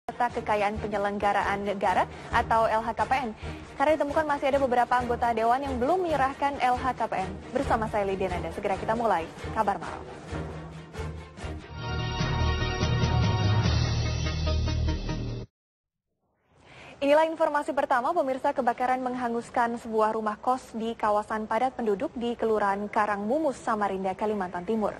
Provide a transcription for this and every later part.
Data Kekayaan Penyelenggaraan Negara atau LHKPN. Karena ditemukan masih ada beberapa anggota Dewan yang belum menyerahkan LHKPN. Bersama saya Lydia Nanda, segera kita mulai Kabar Malam. Inilah informasi pertama, pemirsa. Kebakaran menghanguskan sebuah rumah kos di kawasan padat penduduk di Kelurahan Karangmumus, Samarinda, Kalimantan Timur.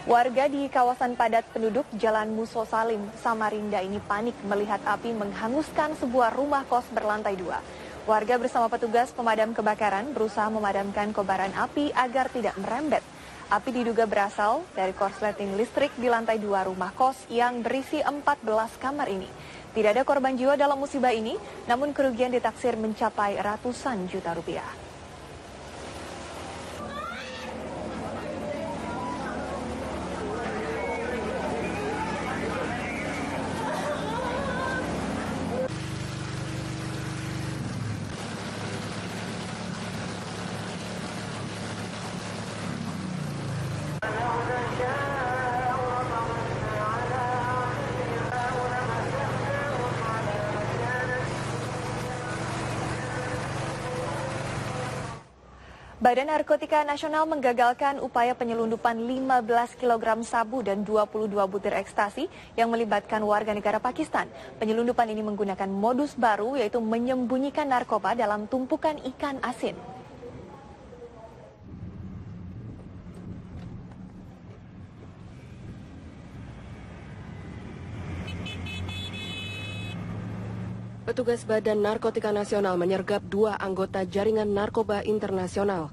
Warga di kawasan padat penduduk Jalan Muso Salim, Samarinda ini panik melihat api menghanguskan sebuah rumah kos berlantai 2. Warga bersama petugas pemadam kebakaran berusaha memadamkan kobaran api agar tidak merembet. Api diduga berasal dari korsleting listrik di lantai 2 rumah kos yang berisi 14 kamar ini. Tidak ada korban jiwa dalam musibah ini, namun kerugian ditaksir mencapai ratusan juta rupiah. Badan Narkotika Nasional menggagalkan upaya penyelundupan 15 kg sabu dan 22 butir ekstasi yang melibatkan warga negara Pakistan. Penyelundupan ini menggunakan modus baru, yaitu menyembunyikan narkoba dalam tumpukan ikan asin. Petugas Badan Narkotika Nasional menyergap 2 anggota jaringan narkoba internasional.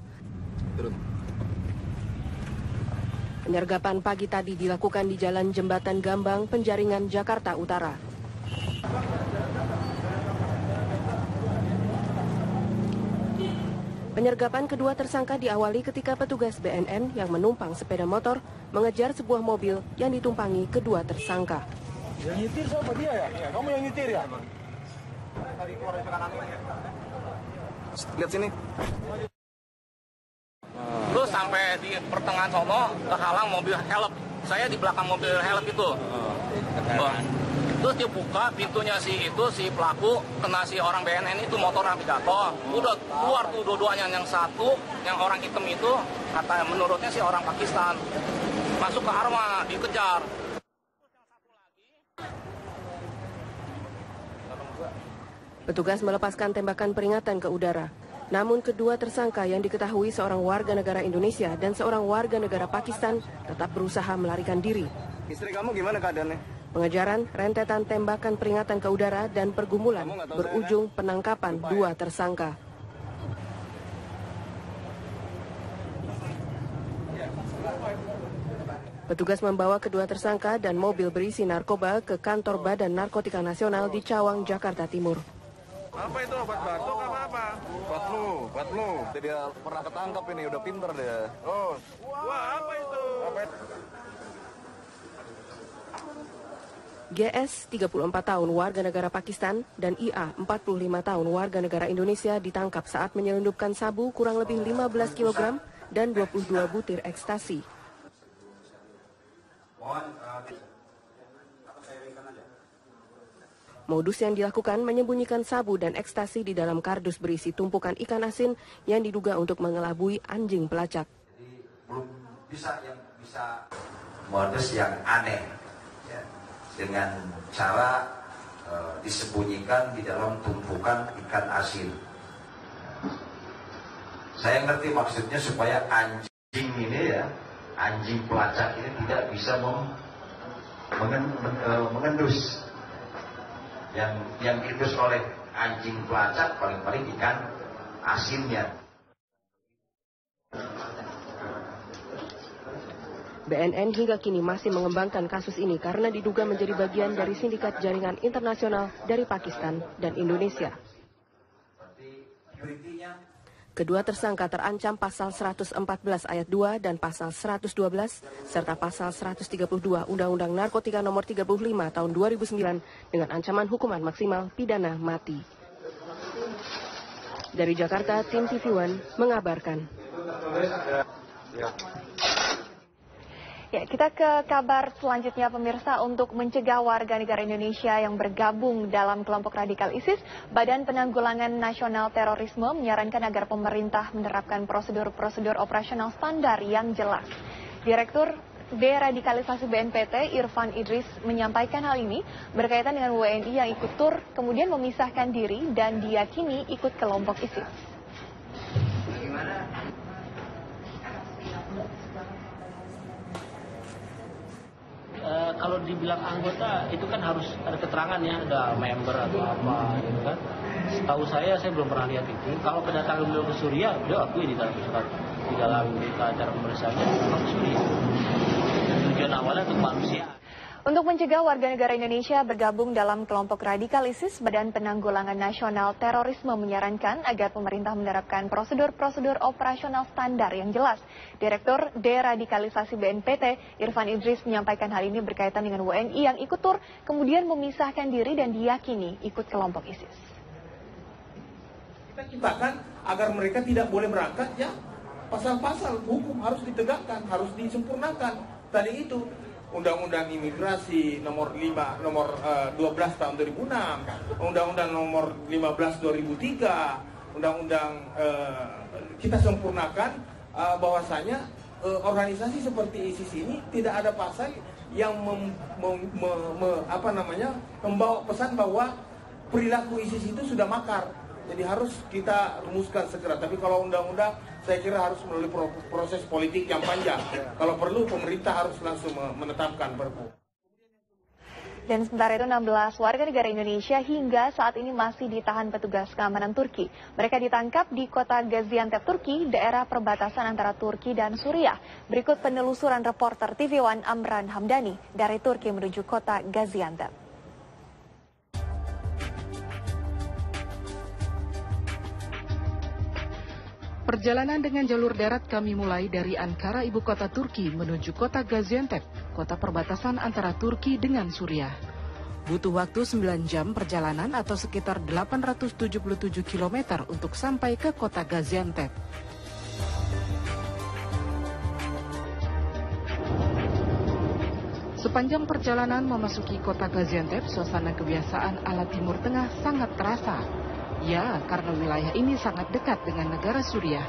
Penyergapan pagi tadi dilakukan di Jalan Jembatan Gambang, Penjaringan, Jakarta Utara. Penyergapan kedua tersangka diawali ketika petugas BNN yang menumpang sepeda motor mengejar sebuah mobil yang ditumpangi kedua tersangka. Yang nyetir siapa dia ya? Kamu yang nyetir ya? Lihat sini. Terus sampai di pertengahan sono kehalang mobil help. Saya di belakang mobil help itu. Terus dia buka pintunya si pelaku, kena si orang BNN itu, motor hampir jatuh. Udah keluar tuh dua-duanya, yang satu yang orang hitam itu kata menurutnya si orang Pakistan. Masuk ke arma, dikejar. Petugas melepaskan tembakan peringatan ke udara. Namun kedua tersangka yang diketahui seorang warga negara Indonesia dan seorang warga negara Pakistan tetap berusaha melarikan diri. Istri kamu gimana keadaannya? Pengejaran, rentetan tembakan peringatan ke udara dan pergumulan berujung penangkapan 2 tersangka. Petugas membawa kedua tersangka dan mobil berisi narkoba ke kantor Badan Narkotika Nasional di Cawang, Jakarta Timur. Apa itu, obat batuk apa? Obat flu. Dia pernah ketangkap ini, udah pinter dia. Oh, wah apa itu? GS 34 tahun warga negara Pakistan dan IA 45 tahun warga negara Indonesia ditangkap saat menyelundupkan sabu kurang lebih 15 kg dan 22 butir ekstasi. Modus yang dilakukan menyembunyikan sabu dan ekstasi di dalam kardus berisi tumpukan ikan asin yang diduga untuk mengelabui anjing pelacak. Jadi belum bisa modus yang aneh ya, dengan cara disembunyikan di dalam tumpukan ikan asin. Saya ngerti maksudnya supaya anjing ini ya, anjing pelacak ini tidak bisa mengendus. Yang diendus oleh anjing pelacak paling-paling ikan asinnya. BNN hingga kini masih mengembangkan kasus ini karena diduga menjadi bagian dari sindikat jaringan internasional dari Pakistan dan Indonesia. Kedua tersangka terancam pasal 114 ayat 2 dan pasal 112 serta pasal 132 Undang-Undang Narkotika Nomor 35 tahun 2009 dengan ancaman hukuman maksimal pidana mati. Dari Jakarta, tim TV One mengabarkan. Ya, kita ke kabar selanjutnya pemirsa. Untuk mencegah warga negara Indonesia yang bergabung dalam kelompok radikal ISIS, Badan Penanggulangan Nasional Terorisme menyarankan agar pemerintah menerapkan prosedur-prosedur operasional standar yang jelas. Direktur Deradikalisasi BNPT Irfan Idris menyampaikan hal ini berkaitan dengan WNI yang ikut tur kemudian memisahkan diri dan diyakini ikut kelompok ISIS. Kalau dibilang anggota itu kan harus ada keterangan ya, ada member atau apa gitu kan. Setahu saya belum pernah lihat itu. Kalau kedatangan beliau ke Suriah, beliau akui di dalam surat, di dalam berita acara pemeriksaannya ke Suriah. Tujuan awalnya untuk manusia. Untuk mencegah warga negara Indonesia bergabung dalam kelompok radikal ISIS, Badan Penanggulangan Nasional Terorisme menyarankan agar pemerintah menerapkan prosedur-prosedur operasional standar yang jelas. Direktur Deradikalisasi BNPT Irfan Idris menyampaikan hal ini berkaitan dengan WNI yang ikut tur kemudian memisahkan diri dan diyakini ikut kelompok ISIS. Kita ciptakan agar mereka tidak boleh berangkat, ya pasal-pasal hukum harus ditegakkan, harus disempurnakan. Tadi itu Undang-Undang Imigrasi nomor 12 tahun 2006, Undang-Undang nomor 15 2003, Undang-Undang kita sempurnakan bahwasanya organisasi seperti ISIS ini tidak ada pasal yang membawa pesan bahwa perilaku ISIS itu sudah makar. Jadi harus kita rumuskan segera. Tapi kalau undang-undang saya kira harus melalui proses politik yang panjang. Kalau perlu pemerintah harus langsung menetapkan Perpu. Dan sementara itu 16 warga negara Indonesia hingga saat ini masih ditahan petugas keamanan Turki. Mereka ditangkap di kota Gaziantep, Turki, daerah perbatasan antara Turki dan Suriah. Berikut penelusuran reporter TV One Amran Hamdani dari Turki menuju kota Gaziantep. Perjalanan dengan jalur darat kami mulai dari Ankara, ibu kota Turki, menuju kota Gaziantep, kota perbatasan antara Turki dengan Suriah. Butuh waktu 9 jam perjalanan atau sekitar 877 km untuk sampai ke kota Gaziantep. Sepanjang perjalanan memasuki kota Gaziantep, suasana kebiasaan ala Timur Tengah sangat terasa. Ya, karena wilayah ini sangat dekat dengan negara Suriah.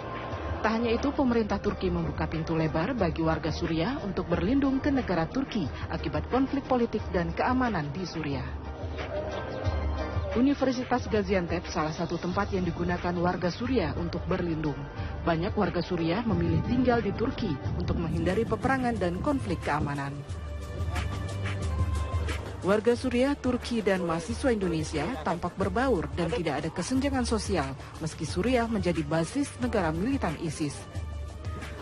Tak hanya itu, pemerintah Turki membuka pintu lebar bagi warga Suriah untuk berlindung ke negara Turki akibat konflik politik dan keamanan di Suriah. Universitas Gaziantep salah satu tempat yang digunakan warga Suriah untuk berlindung. Banyak warga Suriah memilih tinggal di Turki untuk menghindari peperangan dan konflik keamanan. Warga Suriah, Turki, dan mahasiswa Indonesia tampak berbaur dan tidak ada kesenjangan sosial meski Suriah menjadi basis negara militan ISIS.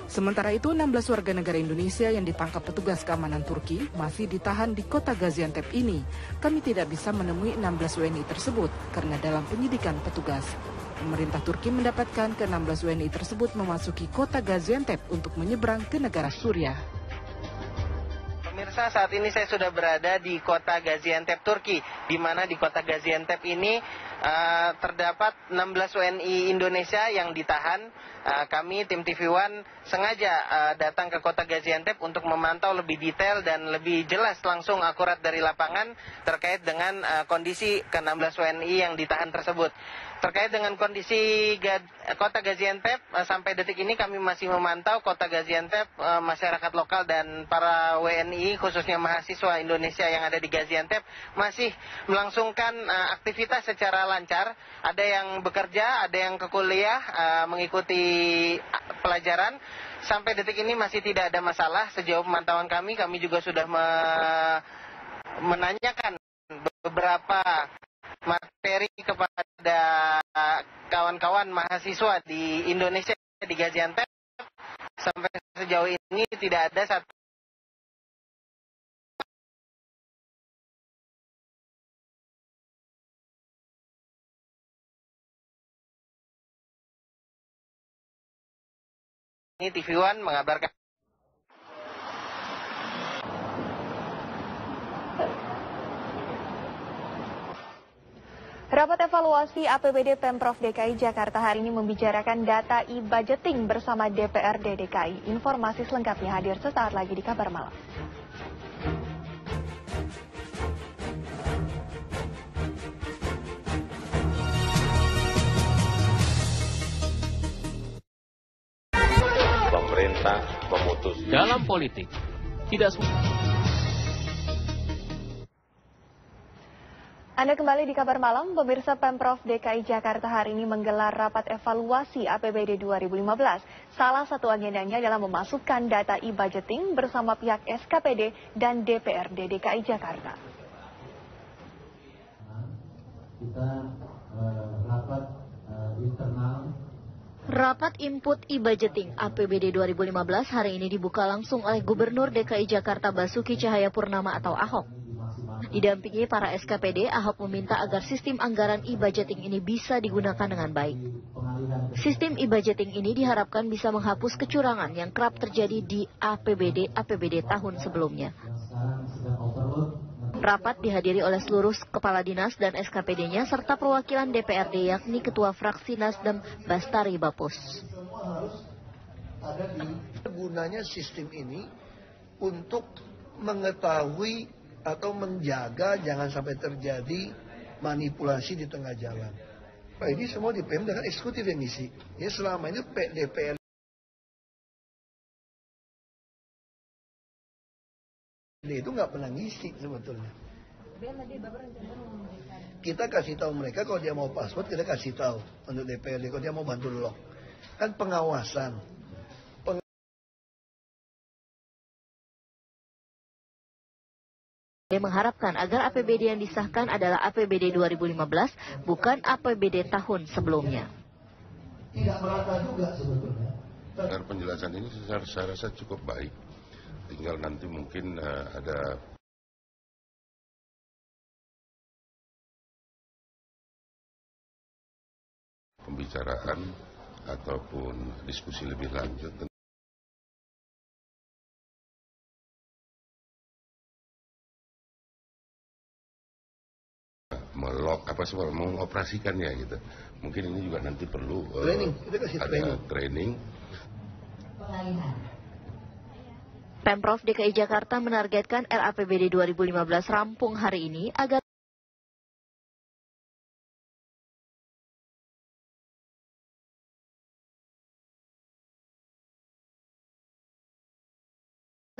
Sementara itu, 16 warga negara Indonesia yang ditangkap petugas keamanan Turki masih ditahan di kota Gaziantep ini. Kami tidak bisa menemui 16 WNI tersebut karena dalam penyidikan petugas. Pemerintah Turki mendapatkan ke-16 WNI tersebut memasuki kota Gaziantep untuk menyeberang ke negara Suriah. Pemirsa, saat ini saya sudah berada di kota Gaziantep, Turki, di mana di kota Gaziantep ini terdapat 16 WNI Indonesia yang ditahan. Kami tim TV One sengaja datang ke kota Gaziantep untuk memantau lebih detail dan lebih jelas langsung akurat dari lapangan terkait dengan kondisi ke-16 WNI yang ditahan tersebut. Terkait dengan kondisi kota Gaziantep, sampai detik ini kami masih memantau kota Gaziantep, masyarakat lokal dan para WNI khususnya mahasiswa Indonesia yang ada di Gaziantep masih melangsungkan aktivitas secara lancar. Ada yang bekerja, ada yang ke kuliah, mengikuti pelajaran. Sampai detik ini masih tidak ada masalah. Sejauh pemantauan kami juga sudah menanyakan beberapa materi kepada kawan-kawan mahasiswa di Indonesia di Gaziantep. Sampai sejauh ini tidak ada satu ini TV One mengabarkan. Rapat evaluasi APBD Pemprov DKI Jakarta hari ini membicarakan data e-budgeting bersama DPRD DKI. Informasi selengkapnya hadir sesaat lagi di Kabar Malam. Pemerintah memutus. Dalam politik, tidak semua. Anda kembali di Kabar Malam, pemirsa. Pemprov DKI Jakarta hari ini menggelar rapat evaluasi APBD 2015. Salah satu agendanya adalah memasukkan data e-budgeting bersama pihak SKPD dan DPRD DKI Jakarta. Kita rapat internal. Rapat input e-budgeting APBD 2015 hari ini dibuka langsung oleh Gubernur DKI Jakarta Basuki Cahayapurnama atau Ahok. Didampingi para SKPD, Ahok meminta agar sistem anggaran e-budgeting ini bisa digunakan dengan baik. Sistem e-budgeting ini diharapkan bisa menghapus kecurangan yang kerap terjadi di APBD tahun sebelumnya. Rapat dihadiri oleh seluruh kepala dinas dan SKPD-nya serta perwakilan DPRD yakni Ketua Fraksi Nasdem Bastari Bapus. Gunanya sistem ini untuk mengetahui atau menjaga jangan sampai terjadi manipulasi di tengah jalan. Nah, ini semua di Pemda kan eksekutif yang ngisi. Ya selama ini DPR itu nggak pernah ngisi sebetulnya. Kita kasih tahu mereka kalau dia mau password, kita kasih tahu untuk DPRD kalau dia mau bantu lock. Kan pengawasan. Dia mengharapkan agar APBD yang disahkan adalah APBD 2015, bukan APBD tahun sebelumnya. Tidak merata juga sebetulnya. Agar penjelasan ini saya rasa cukup baik. Tinggal nanti mungkin ada pembicaraan ataupun diskusi lebih lanjut. Mengoperasikannya gitu. Mungkin ini juga nanti perlu training. Pemprov DKI Jakarta menargetkan RAPBD 2015 rampung hari ini agar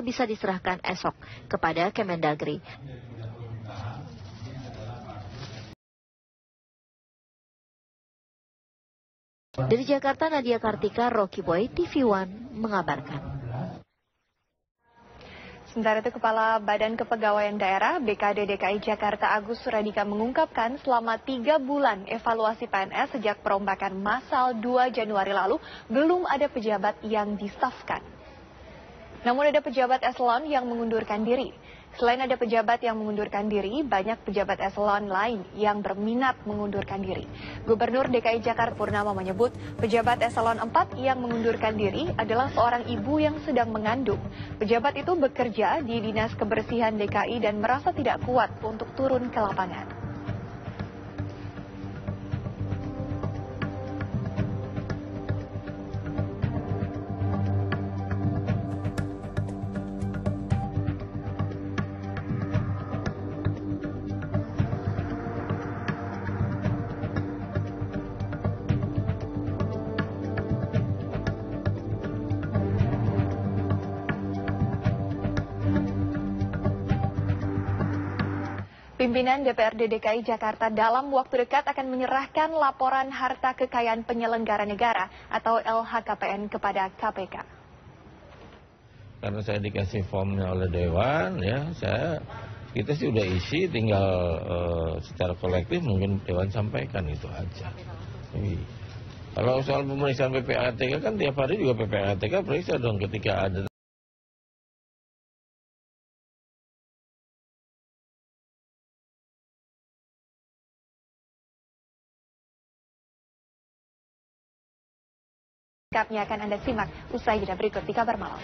bisa diserahkan esok kepada Kemendagri. Dari Jakarta, Nadia Kartika, Rocky Boy, TV One mengabarkan. Sementara itu, Kepala Badan Kepegawaian Daerah BKD DKI Jakarta Agus Suradika mengungkapkan selama 3 bulan evaluasi PNS sejak perombakan massal 2 Januari lalu, belum ada pejabat yang disafkan. Namun ada pejabat eselon yang mengundurkan diri. Selain ada pejabat yang mengundurkan diri, banyak pejabat eselon lain yang berminat mengundurkan diri. Gubernur DKI Jakarta Purnama menyebut pejabat eselon 4 yang mengundurkan diri adalah seorang ibu yang sedang mengandung. Pejabat itu bekerja di Dinas Kebersihan DKI dan merasa tidak kuat untuk turun ke lapangan. Pimpinan DPRD DKI Jakarta dalam waktu dekat akan menyerahkan laporan harta kekayaan penyelenggara negara atau LHKPN kepada KPK. Karena saya dikasih formnya oleh Dewan, ya kita sih udah isi, tinggal secara kolektif mungkin Dewan sampaikan itu aja. Kalau soal pemeriksaan PPATK kan tiap hari juga PPATK periksa dong ketika ada. Selengkapnya akan Anda simak usai jeda berikut di Kabar Malam.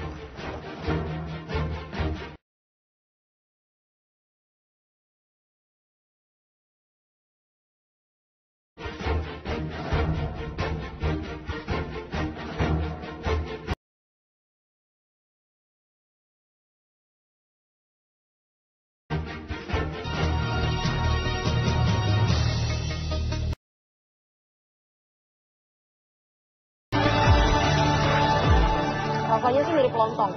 Rasanya sih mirip lontong.